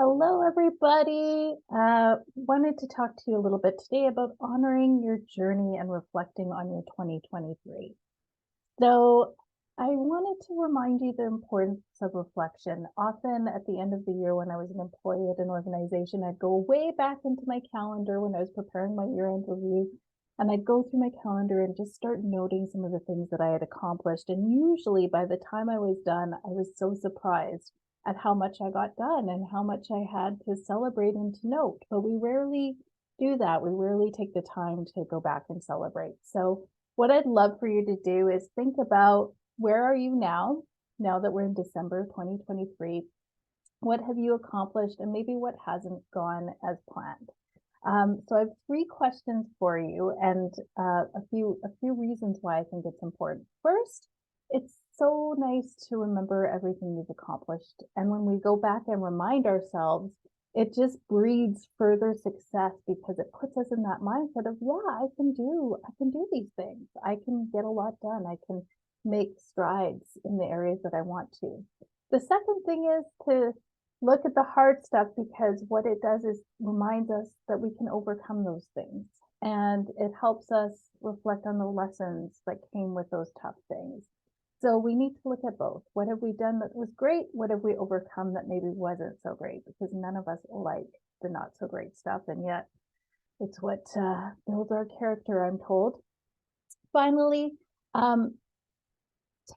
Hello, everybody. Wanted to talk to you a little bit today about honoring your journey and reflecting on your 2023. So, I wanted to remind you the importance of reflection. Often at the end of the year, when I was an employee at an organization, I'd go way back into my calendar when I was preparing my year end review, and I'd go through my calendar and just start noting some of the things that I had accomplished. And usually by the time I was done, I was so surprised at how much I got done and how much I had to celebrate and to note. But we rarely do that. We rarely take the time to go back and celebrate. So, what I'd love for you to do is think about where are you now that we're in December 2023. What have you accomplished and maybe what hasn't gone as planned? So I have three questions for you and a few reasons why I think it's important. First, it's so nice to remember everything you've accomplished. And when we go back and remind ourselves, it just breeds further success because it puts us in that mindset of, yeah, I can do these things. I can get a lot done. I can make strides in the areas that I want to. The second thing is to look at the hard stuff because what it does is reminds us that we can overcome those things. And it helps us reflect on the lessons that came with those tough things. So we need to look at both. What have we done that was great? What have we overcome that maybe wasn't so great? Because none of us like the not so great stuff. And yet it's what builds our character, I'm told. Finally, um,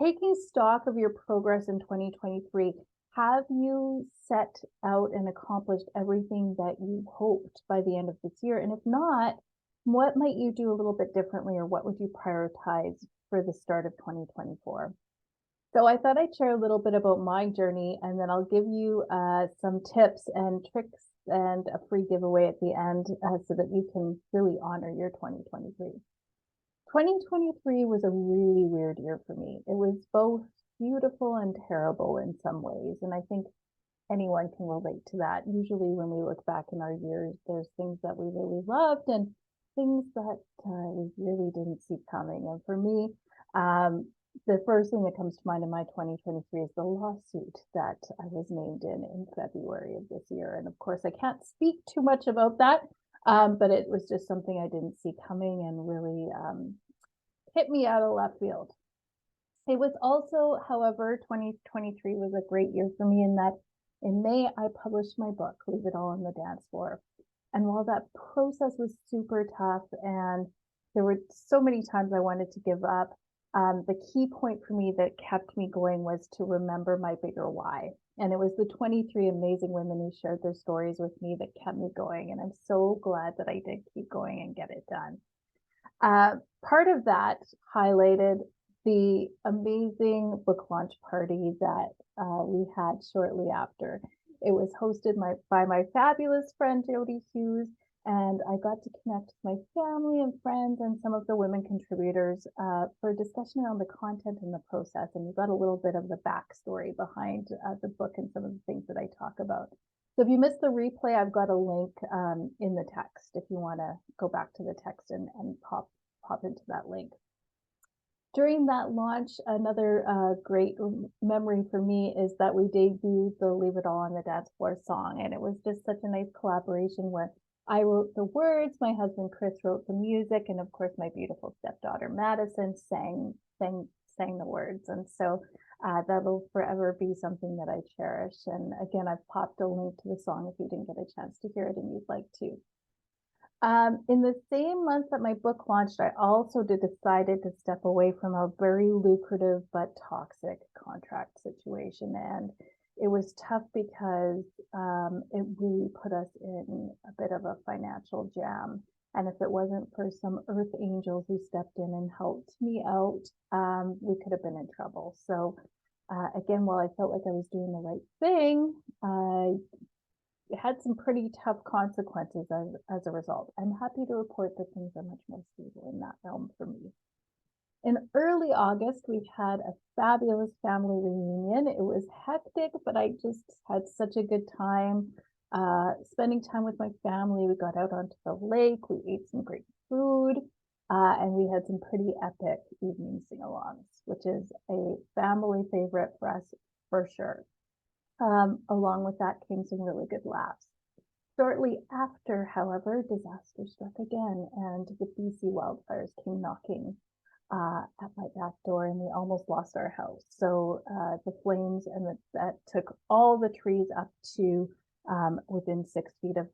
taking stock of your progress in 2023, have you set out and accomplished everything that you hoped by the end of this year? And if not, what might you do a little bit differently or what would you prioritize for the start of 2024? So I thought I'd share a little bit about my journey and then I'll give you some tips and tricks and a free giveaway at the end so that you can really honor your 2023. 2023 was a really weird year for me. It was both beautiful and terrible in some ways. And I think anyone can relate to that. Usually, when we look back in our years, there's things that we really loved and things that we really didn't see coming. And for me, the first thing that comes to mind in my 2023 is the lawsuit that I was named in February of this year. And of course, I can't speak too much about that, but it was just something I didn't see coming and really hit me out of left field. It was also, however, 2023 was a great year for me in that in May, I published my book, Leave It All on the Dance Floor. And while that process was super tough and there were so many times I wanted to give up, the key point for me that kept me going was to remember my bigger why. And it was the 23 amazing women who shared their stories with me that kept me going. And I'm so glad that I did keep going and get it done. Part of that highlighted the amazing book launch party that we had shortly after. It was hosted by my fabulous friend Jody Hughes, and I got to connect with my family and friends and some of the women contributors for a discussion around the content and the process. And you got a little bit of the backstory behind the book and some of the things that I talk about. So if you missed the replay, I've got a link in the text if you want to go back to the text and pop into that link. During that launch, another great memory for me is that we debuted the Leave It All on the Dance Floor song. And it was just such a nice collaboration where I wrote the words, my husband Chris wrote the music, and of course my beautiful stepdaughter Madison sang the words. And so that'll forever be something that I cherish. And again, I've popped a link to the song if you didn't get a chance to hear it and you'd like to. In the same month that my book launched, I also decided to step away from a very lucrative but toxic contract situation. And it was tough because it really put us in a bit of a financial jam. And if it wasn't for some earth angels who stepped in and helped me out, we could have been in trouble. So again, while I felt like I was doing the right thing, it had some pretty tough consequences as a result. I'm happy to report that things are much more stable in that realm for me. In early August, we had a fabulous family reunion. It was hectic, but I just had such a good time spending time with my family. We got out onto the lake, we ate some great food, and we had some pretty epic evening sing-alongs, which is a family favorite for us for sure. Along with that came some really good laughs. Shortly after, however, disaster struck again, and the BC wildfires came knocking at my back door, and we almost lost our house. So the flames that took all the trees up to within 6 feet of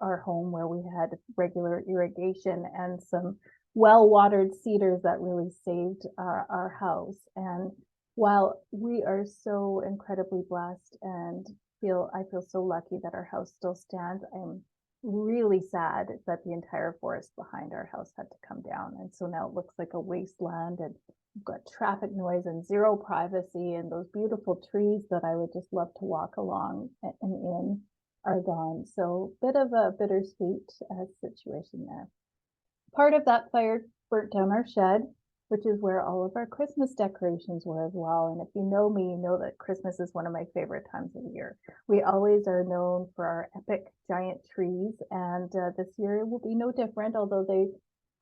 our home, where we had regular irrigation and some well-watered cedars that really saved our house. And while we are so incredibly blessed and I feel so lucky that our house still stands, I'm really sad that the entire forest behind our house had to come down. And so now it looks like a wasteland, and we've got traffic noise and zero privacy, and those beautiful trees that I would just love to walk along and in are gone. So bit of a bittersweet situation there. Part of that fire burnt down our shed, which is where all of our Christmas decorations were as well. And if you know me, you know that Christmas is one of my favorite times of the year. We always are known for our epic giant trees, and this year will be no different, although they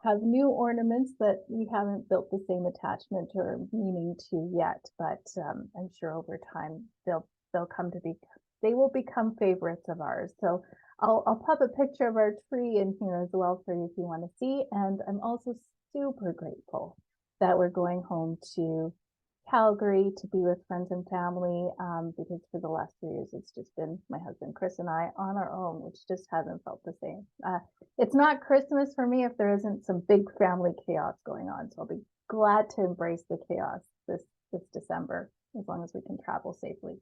have new ornaments that we haven't built the same attachment or meaning to yet. But I'm sure over time they will become favorites of ours. So I'll pop a picture of our tree in here as well for you if you want to see. And I'm also super grateful that we're going home to Calgary to be with friends and family, because for the last 3 years, it's just been my husband, Chris, and I on our own, which just hasn't felt the same. It's not Christmas for me if there isn't some big family chaos going on. So I'll be glad to embrace the chaos this December, as long as we can travel safely.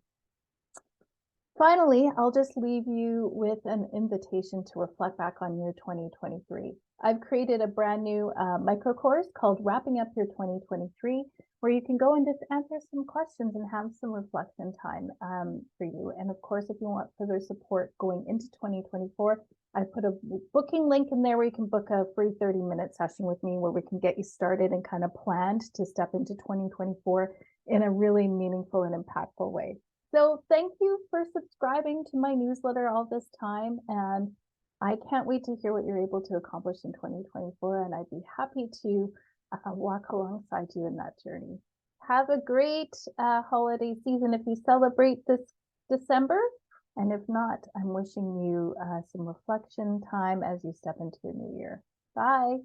Finally, I'll just leave you with an invitation to reflect back on your 2023. I've created a brand new micro course called Wrapping Up Your 2023, where you can go and just answer some questions and have some reflection time for you. And of course, if you want further support going into 2024, I put a booking link in there where you can book a free 30-minute session with me, where we can get you started and kind of planned to step into 2024 in a really meaningful and impactful way. So thank you for subscribing to my newsletter all this time, and I can't wait to hear what you're able to accomplish in 2024, and I'd be happy to walk alongside you in that journey. Have a great holiday season if you celebrate this December, and if not, I'm wishing you some reflection time as you step into the new year. Bye.